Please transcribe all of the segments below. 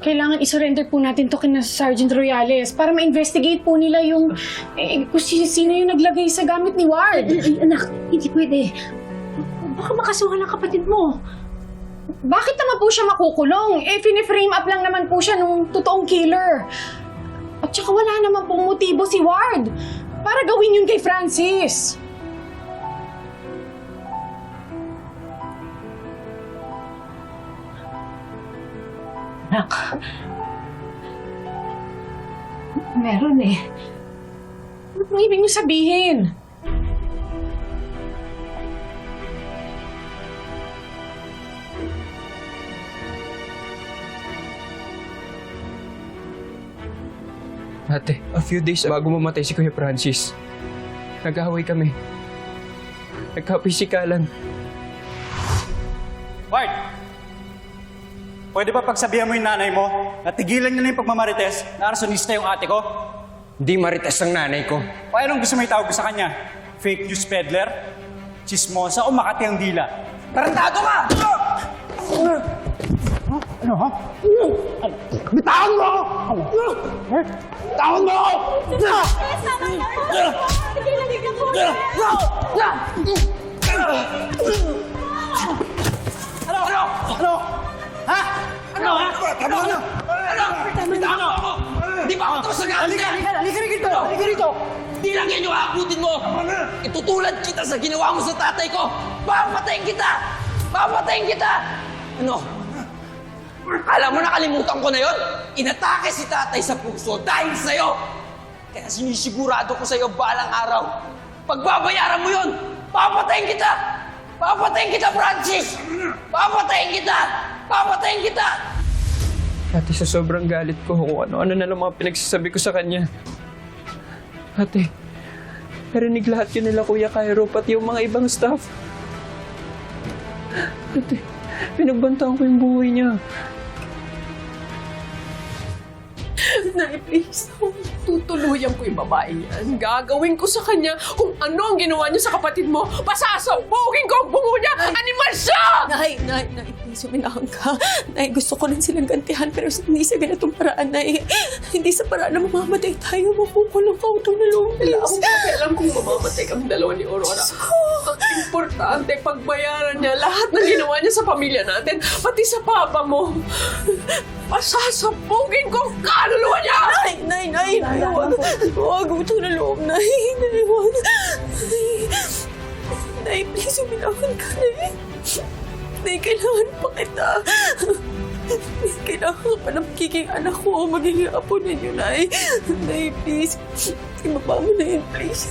Kailangan i-surrender po natin to kina Sergeant Royales para ma-investigate po nila yung kung sino yung naglagay sa gamit ni Ward. Ay, anak, hindi pwede. Baka makasuhan ang kapatid mo. Bakit naman po siya makukulong? Fini-frame up lang naman po siya nung totoong killer. At saka wala naman pong motibo si Ward para gawin yun kay Francis. Anak, meron eh. Ano pong ibig niyo sabihin? Ate, a few days bago mamatay si Kuya Francis, nag-away kami. Nagkapisikalan. Ward! Pwede ba pagsabihan mo yung nanay mo na tigilan niya na yung pagmamarites na arsonista yung ate ko? Hindi marites ang nanay ko. O anong gusto mo itawag sa kanya? Fake news peddler? Chismosa o makati ang dila? Tarantado ka! Ano ha? Bitawan mo! Bitawan mo! Ano? Ha? Ano ha? Tama na! Bitawan mo ako! Di ba ako tapos nag-aaral ka? Halika rito! Di lang yan yung aabutin mo! Itutulad kita sa ginawa mo sa tatay ko! Papatayin kita! Papatayin kita! Ano? Alam mo, nakalimutan ko na yon? Inatake si tatay sa puso dahil sa'yo! Kaya sinisigurado ko sa'yo balang araw. Pagbabayaran mo yon, papatayin kita! Papatayin kita, Francis! Papatayin kita! Papatayin kita! Ate, sa sobrang galit ko kung ano-ano na lang mga pinagsasabi ko sa kanya. Ate, narinig lahat yun nila Kuya Cairo, pati yung mga ibang staff. Ate, pinagbantaan ko yung buhay niya. Nay, please. Tutuluyan ko yung babae yan. Gagawin ko sa kanya kung ano ang ginawa niya sa kapatid mo. Pasasabugin ko ang bungo niya! Animal siya! Nay, please, uminahan ka. Nay, gusto ko rin silang gantihan pero hindi sa ganitong paraan, Nay. Hindi sa paraan na mamamatay tayo. Makukulong ka utang na loob, Wala please. akong pakialam kung mamamatay kami dalawa ni Aurora. Ang importante, pagbayaran niya lahat ng ginawa niya sa pamilya natin, pati sa papa mo. Pasasabugin ko ang kaluluwa niya! Nay, huwag utang na loob, Nay. Nay, huwag. Nay, please, uminahan ka, Nay. Nay, kailangan pa kita. Kailangan ka pa ng magiging anak ko o magiging apo ninyo, Nay. Nay, please. Ibaba mo na yun, please.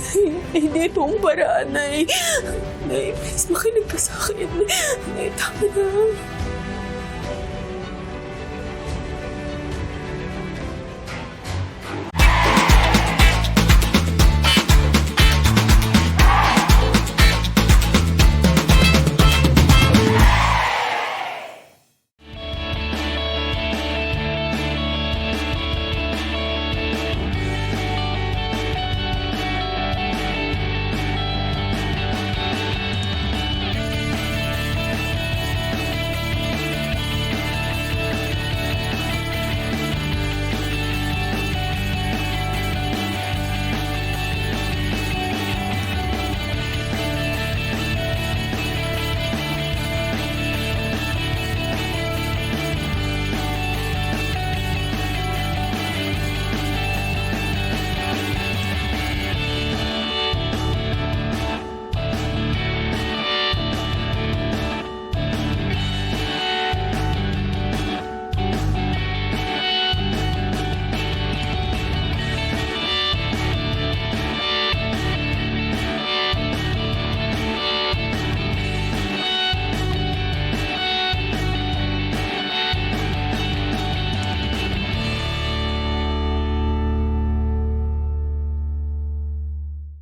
Nay, hindi ito ang paraan, Nay. Nay, please, makinig ka sa akin. Nay, tama na.